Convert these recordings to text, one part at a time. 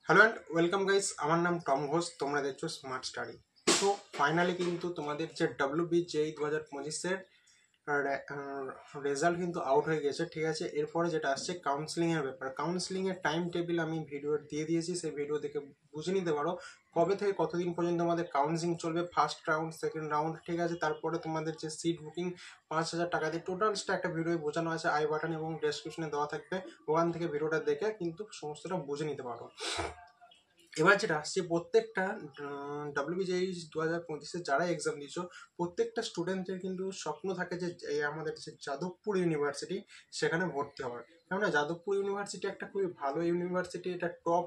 Hello and welcome guys, আমার নাম Tom Ghosh. তোমরা দেখছো স্মার্ট স্টাডি। তো ফাইনালি কিন্তু তোমাদের যে WBJEE 2025-এর রেজাল্ট কিন্তু আউট হয়ে গেছে, ঠিক আছে। এরপরে যেটা আসছে কাউন্সিলিংয়ের ব্যাপার, কাউন্সিলিংয়ের টাইম টেবিল আমি ভিডিও দিয়ে দিয়েছি, সেই ভিডিও দেখে বুঝে নিতে পারো কবে থেকে কতদিন পর্যন্ত আমাদের কাউন্সিলিং চলবে। ফার্স্ট রাউন্ড, সেকেন্ড রাউন্ড, ঠিক আছে। তারপরে তোমাদের যে সিট বুকিং 5,000 টাকা দিয়ে টোটালসটা একটা ভিডিও বোঝানো আছে, আই বাটন এবং ডেসক্রিপশনে দেওয়া থাকবে। ওখান থেকে ভিডিওটা দেখে কিন্তু সমস্তটা বুঝে নিতে পারো। এবার যেটা আসছে, প্রত্যেকটা WBJEE 2025-এ যারা এক্সাম দিচ্ছ প্রত্যেকটা স্টুডেন্টের কিন্তু স্বপ্ন থাকে যে এই আমাদের যে যাদবপুর ইউনিভার্সিটি সেখানে ভর্তি হওয়ার। কেননা যাদবপুর ইউনিভার্সিটি একটা খুবই ভালো ইউনিভার্সিটি, এটা টপ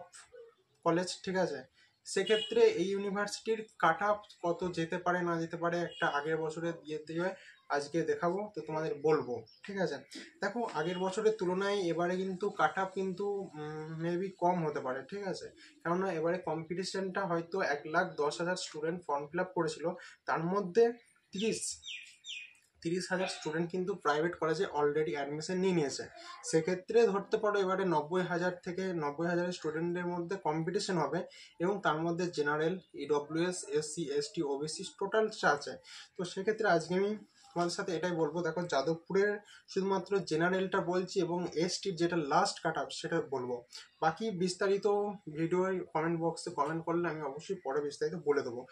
কলেজ, ঠিক আছে। সেক্ষেত্রে এই ইউনিভার্সিটির কাট অফ কত যেতে পারে না যেতে পারে একটা আগের বছরে দিয়ে দিয়ে আজকে দেখাবো, তো তোমাদের বলবো, ঠিক আছে। দেখো, আগের বছরের তুলনায় এবারে কিন্তু কাট অফ কিন্তু মেবি কম হতে পারে, ঠিক আছে। কেননা এবারে কম্পিটিশনটা হয়তো 1,10,000 স্টুডেন্ট ফর্ম ফিল আপ করেছিল, তার মধ্যে 30,000 স্টুডেন্ট কিন্তু প্রাইভেট কলেজে অলরেডি অ্যাডমিশন নিয়ে নিয়েছে। সেক্ষেত্রে ধরতে পারো এবারে 90,000 থেকে 90,000 স্টুডেন্টের মধ্যে কম্পিটিশন হবে, এবং তার মধ্যে general, EWS, SC, ST, OBC টোটালটা আছে। তো সেক্ষেত্রে আজকে আমি তোমাদের সাথে এটাই বলবো। দেখো, যাদবপুরের শুধুমাত্র জেনারেলটা বলছি এবং STর যেটা লাস্ট কাট অফ সেটা বলবো। বাকি বিস্তারিত ভিডিও কমেন্ট বক্সে কমেন্ট করলে আমি অবশ্যই পরে বিস্তারিত বলে দেবো।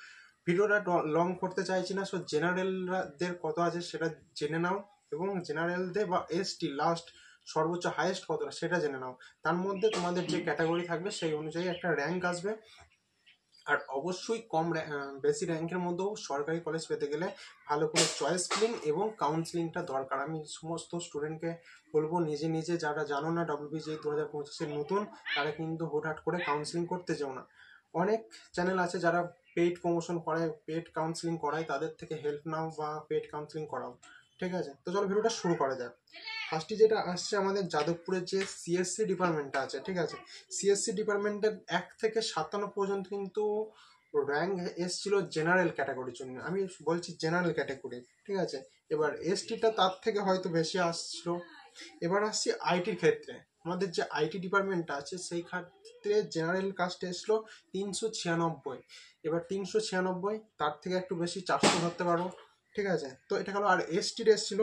ভিডিওটা লং করতে চাইছি না, সো জেনারেলদের কত আছে সেটা জেনে নাও, এবং জেনারেলদের বা ST লাস্ট সর্বোচ্চ হাইয়েস্ট কতটা সেটা জেনে নাও। তার মধ্যে তোমাদের যে ক্যাটাগরি থাকবে সেই অনুযায়ী একটা র্যাঙ্ক আসবে। আর অবশ্যই বেশি র্যাঙ্কের মধ্যেও সরকারি কলেজ পেতে গেলে ভালো করে চয়েস ফিলিং এবং কাউন্সিলিংটা দরকার। আমি সমস্ত স্টুডেন্টকে বলবো, নিজে নিজে যারা জানো না WBJEE 2025-এর নতুন, তারা কিন্তু হুটহাট করে কাউন্সিলিং করতে যাও না। অনেক চ্যানেল আছে যারা পেইড প্রমোশন করায়, পেইড কাউন্সিলিং করায়, তাদের থেকে হেল্প নাও বা পেইড কাউন্সিলিং করাও, ঠিক আছে। তো চলো ভিডিওটা শুরু করা যাক। ফার্স্টে যেটা আসছে, আমাদের যাদবপুরের যে CSC ডিপার্টমেন্টটা আছে, ঠিক আছে। CSC ডিপার্টমেন্টের 1 থেকে 57 পর্যন্ত কিন্তু র্যাঙ্ক এসছিল জেনারেল ক্যাটাগরির জন্য। আমি বলছি জেনারেল ক্যাটাগরি, ঠিক আছে। এবার STটা তার থেকে হয়তো বেশি আসছিল। এবার আসছি আইটির ক্ষেত্রে। আমাদের যে IT ডিপার্টমেন্টটা আছে সেই ক্ষেত্রে জেনারেল কাস্ট এসলো 396। এবার 396, তার থেকে একটু বেশি 400 ধরতে পারো, ঠিক আছে। তো এটা গেল। আর STর এসছিল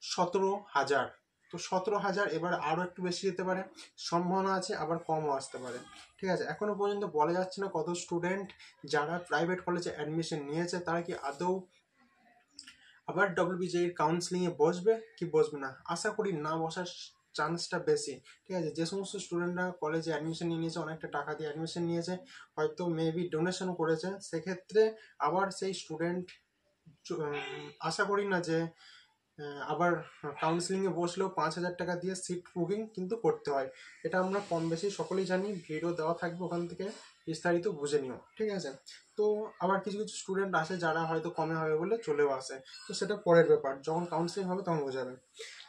17,000। তো 17,000 এবার আরও একটু বেশি যেতে পারে, সম্ভাবনা আছে, আবার কমও আসতে পারে, ঠিক আছে। এখনো পর্যন্ত বলা যাচ্ছে না কত স্টুডেন্ট যারা প্রাইভেট কলেজে অ্যাডমিশন নিয়েছে তারা কি আদৌ আবার WBJEE কাউন্সিলিংয়ে বসবে কি বসবে না। আশা করি না বসার চান্সটা বেশি, ঠিক আছে। যে সমস্ত স্টুডেন্টরা কলেজে অ্যাডমিশন নিয়ে নিয়েছে, অনেকটা টাকা দিয়ে অ্যাডমিশন নিয়েছে, হয়তো মেবি ডোনেশনও করেছে, সেক্ষেত্রে আবার সেই স্টুডেন্ট আশা করি না যে আবার কাউন্সিলিংয়ে বসলেও 5,000 টাকা দিয়ে সিট বুকিং কিন্তু করতে হয়। এটা আমরা কম বেশি সকলেই জানি, ভিডিও দেওয়া থাকবে, ওখান থেকে বিস্তারিত বুঝে নিও, ঠিক আছে। তো আবার কিছু কিছু স্টুডেন্ট আসে যারা হয়তো কমে হবে বলে চলেও আসে, তো সেটা পরের ব্যাপার, যখন কাউন্সিলিং হবে তখন বোঝাবে।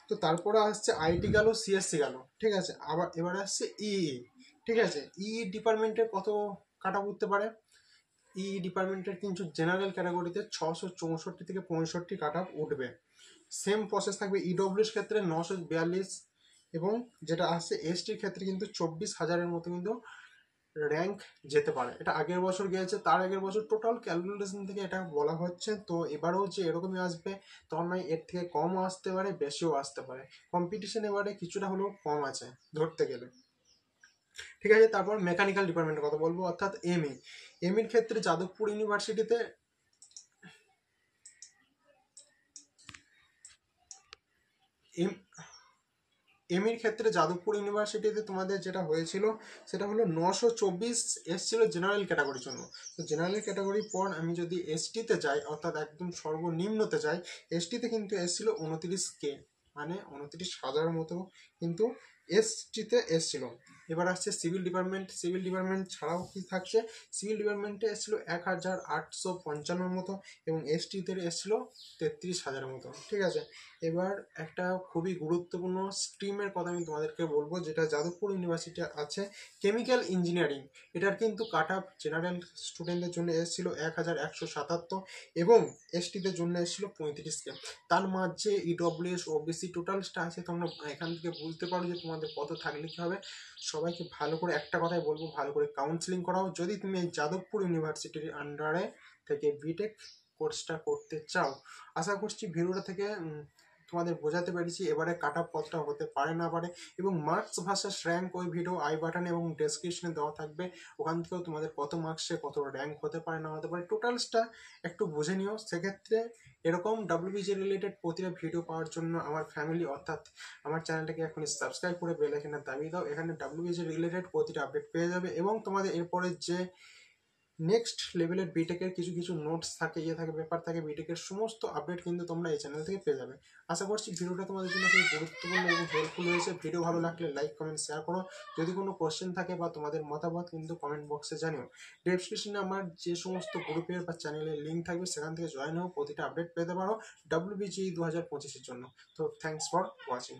তো তারপরে আসছে IT গেল, CSC গেল, ঠিক আছে। আবার এবারে আসছে EE, ঠিক আছে। EE ডিপার্টমেন্টের কত কাটা উঠতে পারে? ডিপার্টমেন্টের কিন্তু জেনারেল ক্যাটাগরিতে 664 থেকে 65 কাট অফ উঠবে। সেম প্রসেস থাকবে EW's ক্ষেত্রে 942, এবং যেটা আসছে STর ক্ষেত্রে কিন্তু 24,000-এর মতো কিন্তু র্যাঙ্ক যেতে পারে। এটা আগের বছর গিয়েছে, তার আগের বছর টোটাল ক্যালকুলেশন থেকে এটা বলা হচ্ছে। তো এবারেও যে এরকমই আসবে তখন নয়, এর থেকে কমও আসতে পারে, বেশিও আসতে পারে। কম্পিটিশন এবারে কিছুটা হলেও কম আছে ধরতে গেলে, ঠিক আছে। তারপর মেকানিক্যাল ডিপার্টমেন্টের কথা বলবো, অর্থাৎ এমইর ক্ষেত্রে যাদবপুর ইউনিভার্সিটিতে এমইর ক্ষেত্রে যাদবপুর ইউনিভার্সিটিতে তোমাদের যেটা হয়েছিল সেটা হলো 924 এসছিল জেনারেল ক্যাটাগরির জন্য। তো জেনারেল ক্যাটাগরির পর আমি যদি STতে যাই, অর্থাৎ একদম সর্বনিম্নতে যাই, STতে কিন্তু এসছিল 29K, মানে 29,000 মতো কিন্তু STতে এসছিল। এবার আসছে সিভিল ডিপার্টমেন্ট ছাড়াও কি থাকছে, সিভিল ডিপার্টমেন্টে এসছিল 1,855 মতো, এবং STতে এসছিল 33,000 মতো, ঠিক আছে। এবার একটা খুবই গুরুত্বপূর্ণ স্ট্রিমের কথা আমি তোমাদেরকে বলবো, যেটা যাদবপুর ইউনিভার্সিটি আছে, কেমিক্যাল ইঞ্জিনিয়ারিং। এটার কিন্তু কাট অফ জেনারেল স্টুডেন্টদের জন্য এসেছিল 1,177, এবং STদের জন্য এসেছিল 35K। তার মাঝে EWS, OBC টোটালসটা আছে। তোমরা এখান থেকে বুঝতে পারো যে তোমাদের কত থাকলে কি হবে। সব সবাইকে ভালো করে একটা কথাই বলবো, ভালো করে কাউন্সিলিং করাও যদি তুমি এই যাদবপুর ইউনিভার্সিটির আন্ডারে থেকে বিটেক কোর্সটা করতে চাও। আশা করছি ভিডিওটা থেকে তোমাদের বোঝাতে পেরেছি এবারে কাট অফ কতটা হতে পারে না পারে, এবং মার্কস ভার্সেস র্যাঙ্ক ওই ভিডিও আই বাটনে এবং ডেসক্রিপশনে দেওয়া থাকবে, ওখান থেকেও তোমাদের কত মার্কসে কত র্যাঙ্ক হতে পারে না হতে পারে টোটালসটা একটু বুঝে নিও। সেক্ষেত্রে এরকম ডাব্লিউবিজি রিলেটেড প্রতিটা ভিডিও পাওয়ার জন্য আমার ফ্যামিলি অর্থাৎ আমার চ্যানেলটাকে এখনই সাবস্ক্রাইব করে বেল আইকনে দাবিয়ে দাও। এখানে ডাব্লিউবিজি রিলেটেড প্রতিটা আপডেট পেয়ে যাবে, এবং তোমাদের এরপরে যে নেক্সট লেভেলের বিটেকের কিছু কিছু নোটস থাকে, থাকে ব্যাপার থাকে, বিটেকের সমস্ত আপডেট কিন্তু তোমরা এই চ্যানেল থেকে পেয়ে যাবে। আশা করছি ভিডিওটা তোমাদের জন্য খুব গুরুত্বপূর্ণ এবং হেল্পফুল হয়েছে। ভিডিও ভালো লাগলে লাইক কমেন্ট শেয়ার করো। যদি কোনো কোশ্চেন থাকে বা তোমাদের মতামত কিন্তু কমেন্ট বক্সে জানিও। ডেসক্রিপশনে আমার যে সমস্ত গ্রুপের বা চ্যানেলের লিঙ্ক থাকবে সেখান থেকে জয়েন হও, প্রতিটা আপডেট পেতে পারো ডাব্লিউবিজি 2025-এর জন্য। তো থ্যাংকস ফর ওয়াচিং।